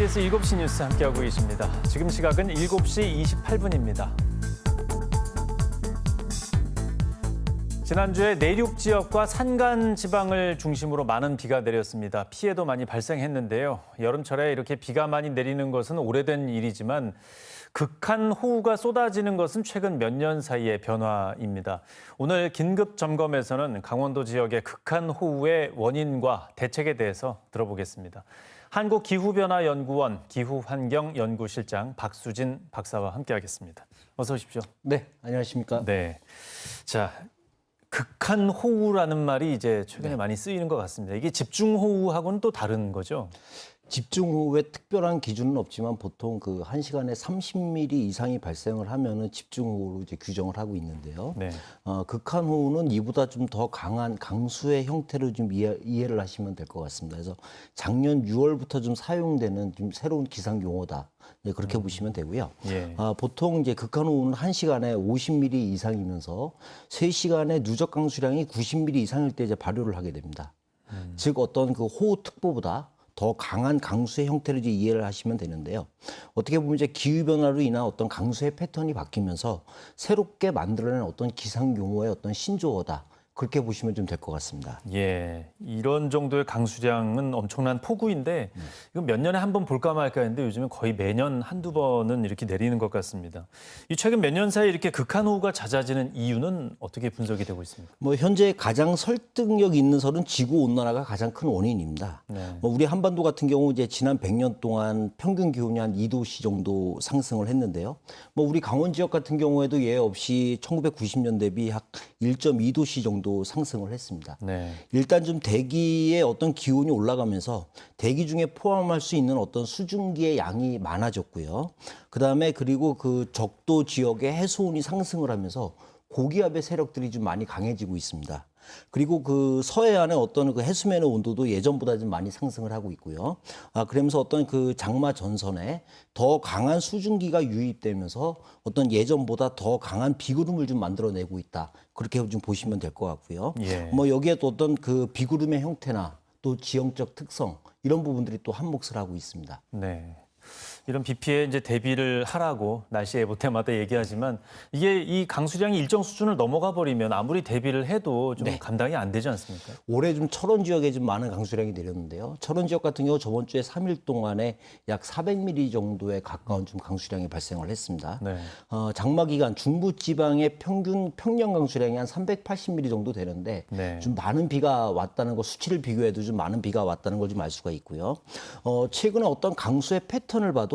KBS 7시 뉴스 함께하고 계십니다. 지금 시각은 7시 28분입니다. 지난주에 내륙 지역과 산간 지방을 중심으로 많은 비가 내렸습니다. 피해도 많이 발생했는데요. 여름철에 이렇게 비가 많이 내리는 것은 오래된 일이지만 극한 호우가 쏟아지는 것은 최근 몇 년 사이의 변화입니다. 오늘 긴급 점검에서는 강원도 지역의 극한 호우의 원인과 대책에 대해서 들어보겠습니다. 한국기후변화연구원 기후환경연구실장 박수진 박사와 함께하겠습니다. 어서 오십시오. 네, 안녕하십니까? 네, 자 극한 호우라는 말이 이제 최근에 많이 쓰이는 것 같습니다. 이게 집중호우하고는 또 다른 거죠? 집중호우에 특별한 기준은 없지만 보통 그 1시간에 30mm 이상이 발생을 하면은 집중호우로 이제 규정을 하고 있는데요. 네. 극한 호우는 이보다 좀 더 강한 강수의 형태로 좀 이해를 하시면 될 것 같습니다. 그래서 작년 6월부터 좀 사용되는 좀 새로운 기상 용어다. 네, 그렇게 보시면 되고요. 예. 보통 이제 극한 호우는 1시간에 50mm 이상이면서 3시간에 누적 강수량이 90mm 이상일 때 이제 발효를 하게 됩니다. 즉 어떤 그 호우 특보보다 더 강한 강수의 형태로 이제 이해를 하시면 되는데요. 어떻게 보면 이제 기후 변화로 인한 어떤 강수의 패턴이 바뀌면서 새롭게 만들어낸 어떤 기상 용어의 어떤 신조어다. 그렇게 보시면 좀 될 것 같습니다. 예, 이런 정도의 강수량은 엄청난 폭우인데 이거 몇 년에 한 번 볼까 말까 했는데 요즘은 거의 매년 한두 번은 이렇게 내리는 것 같습니다. 이 최근 몇 년 사이 이렇게 극한 호우가 잦아지는 이유는 어떻게 분석이 되고 있습니까? 현재 가장 설득력 있는 설은 지구 온난화가 가장 큰 원인입니다. 네. 우리 한반도 같은 경우 이제 지난 100년 동안 평균 기온이 한 2도씨 정도 상승을 했는데요. 우리 강원 지역 같은 경우에도 예외 없이 1990년 대비 약 1.2도씨 정도 상승을 했습니다. 네. 일단 좀 대기의 어떤 기온이 올라가면서 대기 중에 포함할 수 있는 어떤 수증기의 양이 많아졌고요. 그다음에 그리고 그 적도 지역의 해수온이 상승을 하면서 고기압의 세력들이 좀 많이 강해지고 있습니다. 그리고 그 서해안의 어떤 그 해수면의 온도도 예전보다 좀 많이 상승을 하고 있고요. 그러면서 어떤 그 장마 전선에 더 강한 수증기가 유입되면서 어떤 예전보다 더 강한 비구름을 좀 만들어내고 있다. 그렇게 좀 보시면 될 것 같고요. 예. 여기에 또 어떤 그 비구름의 형태나 또 지형적 특성 이런 부분들이 또 한몫을 하고 있습니다. 네. 이런 비 피해에 이제 대비를 하라고 날씨 예보 때마다 얘기하지만 이게 이 강수량이 일정 수준을 넘어가 버리면 아무리 대비를 해도 좀 감당이 안 되지 않습니까? 올해 좀 철원 지역에 좀 많은 강수량이 내렸는데요. 철원 지역 같은 경우 저번 주에 3일 동안에 약 400mm 정도에 가까운 좀 강수량이 발생을 했습니다. 네. 장마 기간 중부 지방의 평균 평년 강수량이 한 380mm 정도 되는데 네. 좀 많은 비가 왔다는 거 수치를 비교해도 좀 많은 비가 왔다는 걸 좀 알 수가 있고요. 최근에 어떤 강수의 패턴을 봐도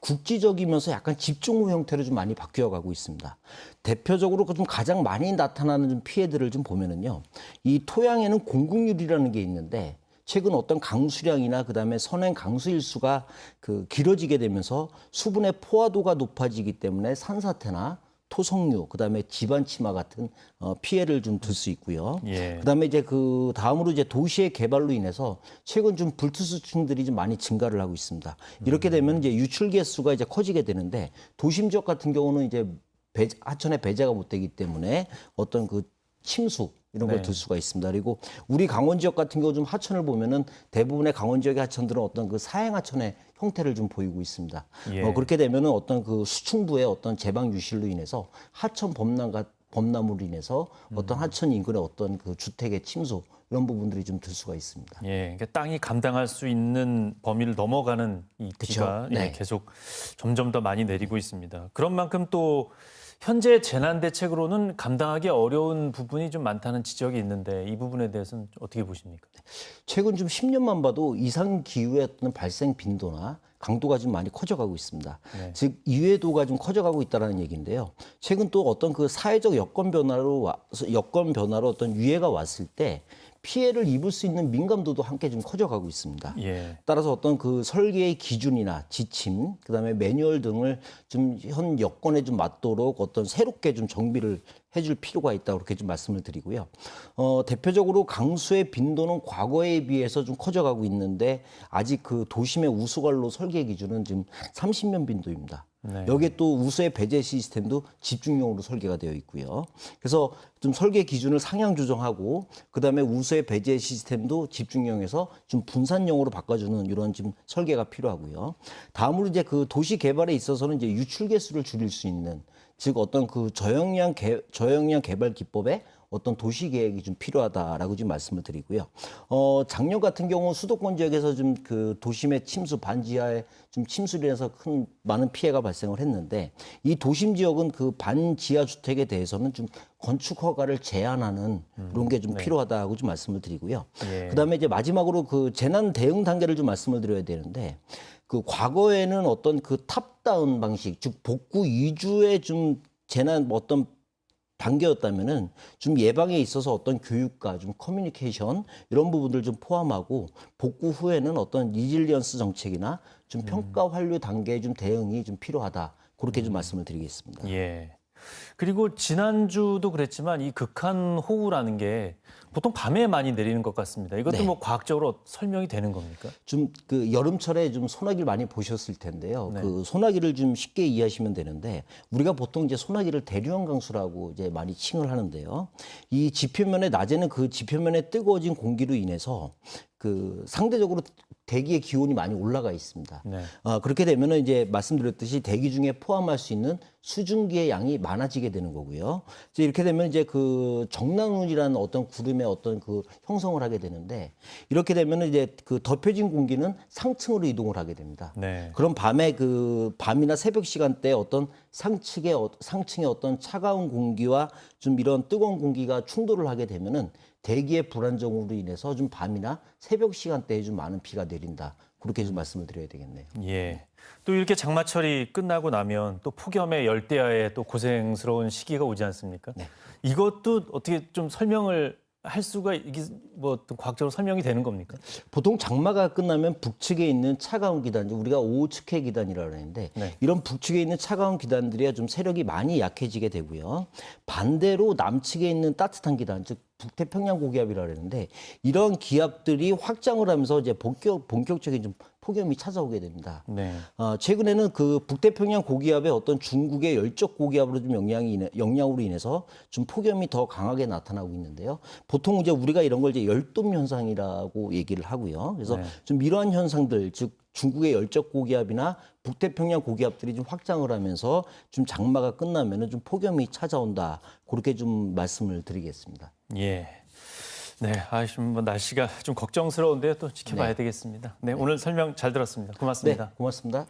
국지적이면서 약간 집중호 형태로 좀 많이 바뀌어가고 있습니다. 대표적으로 좀 가장 많이 나타나는 좀 피해들을 좀 보면은요, 이 토양에는 공국률이라는 게 있는데 최근 어떤 강수량이나 그다음에 선행 강수 일수가 길어지게 되면서 수분의 포화도가 높아지기 때문에 산사태나 토성류, 그다음에 지반 침하 같은 피해를 좀 들 수 있고요. 예. 그다음에 이제 그 다음으로 이제 도시의 개발로 인해서 최근 좀 불투수층들이 좀 많이 증가를 하고 있습니다. 이렇게 되면 이제 유출 개수가 이제 커지게 되는데 도심 지역 같은 경우는 이제 하천에 배제가 못 되기 때문에 어떤 그 침수 이런 걸 들 수가 있습니다. 그리고 우리 강원 지역 같은 경우 좀 하천을 보면은 대부분의 강원 지역의 하천들은 어떤 그 사행 하천의 형태를 좀 보이고 있습니다. 예. 그렇게 되면은 어떤 그 수충부의 어떤 제방 유실로 인해서 하천 범람으로 인해서 어떤 하천 인근의 어떤 그 주택의 침수 이런 부분들이 좀 들 수가 있습니다. 예, 그러니까 땅이 감당할 수 있는 범위를 넘어가는 이 비가 그쵸? 네. 계속 점점 더 많이 내리고 있습니다. 그런 만큼 또 현재 재난 대책으로는 감당하기 어려운 부분이 좀 많다는 지적이 있는데 이 부분에 대해서는 어떻게 보십니까? 최근 좀 10년만 봐도 이상 기후의 어떤 발생 빈도나 강도가 좀 많이 커져가고 있습니다. 네. 즉 이해도가 좀 커져가고 있다는 얘기인데요. 최근 또 어떤 그 사회적 여건 변화로 어떤 유해가 왔을 때 피해를 입을 수 있는 민감도도 함께 좀 커져가고 있습니다. 예. 따라서 어떤 그 설계의 기준이나 지침, 그다음에 매뉴얼 등을 좀 현 여건에 좀 맞도록 어떤 새롭게 좀 정비를 해줄 필요가 있다 그렇게 좀 말씀을 드리고요. 대표적으로 강수의 빈도는 과거에 비해서 좀 커져가고 있는데 아직 그 도심의 우수관로 설계 기준은 지금 30년 빈도입니다. 네. 여기에 또 우수의 배제 시스템도 집중용으로 설계가 되어 있고요. 그래서 좀 설계 기준을 상향 조정하고 그다음에 우수의 배제 시스템도 집중용에서 좀 분산용으로 바꿔주는 이런 지금 설계가 필요하고요. 다음으로 이제 그 도시 개발에 있어서는 이제 유출 개수를 줄일 수 있는 즉 어떤 그 저역량 개발 기법에 어떤 도시 계획이 좀 필요하다라고 지금 말씀을 드리고요. 작년 같은 경우 수도권 지역에서 좀 그 도심의 침수 반지하에 좀 침수로 인해서 많은 피해가 발생을 했는데 이 도심 지역은 그 반지하 주택에 대해서는 좀 건축 허가를 제한하는 그런 게 좀 필요하다고 좀 말씀을 드리고요. 예. 그다음에 이제 마지막으로 그 재난 대응 단계를 좀 말씀을 드려야 되는데 그 과거에는 어떤 그 탑다운 방식, 즉 복구 위주의 좀 재난 어떤 단계였다면은 좀 예방에 있어서 어떤 교육과 좀 커뮤니케이션 이런 부분들 좀 포함하고 복구 후에는 어떤 리질리언스 정책이나 좀 평가 완료 단계의 좀 대응이 좀 필요하다. 그렇게 좀 말씀을 드리겠습니다. 예. 그리고 지난주도 그랬지만 이 극한 호우라는 게 보통 밤에 많이 내리는 것 같습니다. 이것도 네. 뭐 과학적으로 설명이 되는 겁니까? 좀 그 여름철에 좀 소나기를 많이 보셨을 텐데요. 네. 그 소나기를 좀 쉽게 이해하시면 되는데 우리가 보통 이제 소나기를 대류형 강수라고 이제 많이 칭을 하는데요. 이 지표면에 낮에는 그 지표면에 뜨거워진 공기로 인해서 그 상대적으로 대기의 기온이 많이 올라가 있습니다. 네. 그렇게 되면은 이제 말씀드렸듯이 대기 중에 포함할 수 있는 수증기의 양이 많아지게 되는 거고요. 이제 이렇게 되면 이제 그 정난운이라는 어떤 구름의 어떤 그 형성을 하게 되는데 이렇게 되면은 이제 그 덮여진 공기는 상층으로 이동을 하게 됩니다. 네. 그럼 밤에 그 밤이나 새벽 시간대에 어떤 상층의 어떤 차가운 공기와 좀 이런 뜨거운 공기가 충돌을 하게 되면은 대기의 불안정으로 인해서 좀 밤이나 새벽 시간대에 좀 많은 비가 내린다. 그렇게 좀 말씀을 드려야 되겠네요. 예. 또 이렇게 장마철이 끝나고 나면 또 폭염의 열대야에 또 고생스러운 시기가 오지 않습니까? 네. 이것도 어떻게 좀 설명을 할 수가 이게 뭐 어떤 과학적으로 설명이 되는 겁니까? 보통 장마가 끝나면 북측에 있는 차가운 기단, 우리가 오츠케 기단이라고 하는데 네. 이런 북측에 있는 차가운 기단들이 좀 세력이 많이 약해지게 되고요. 반대로 남측에 있는 따뜻한 기단, 즉 북태평양 고기압이라고 하는데 이런 기압들이 확장을 하면서 이제 본격적인 좀 폭염이 찾아오게 됩니다. 네. 최근에는 그 북태평양 고기압의 어떤 중국의 열적 고기압으로 좀 영향으로 인해서 좀 폭염이 더 강하게 나타나고 있는데요. 보통 이제 우리가 이런 걸 이제 열돔 현상이라고 얘기를 하고요. 그래서 네. 좀 이러한 현상들, 즉 중국의 열적 고기압이나 북태평양 고기압들이 좀 확장을 하면서 좀 장마가 끝나면은 좀 폭염이 찾아온다. 그렇게 좀 말씀을 드리겠습니다. 예. 네, 좀 뭐 날씨가 좀 걱정스러운데요. 또 지켜봐야 네. 되겠습니다. 네, 오늘 설명 잘 들었습니다. 네, 고맙습니다. 고맙습니다.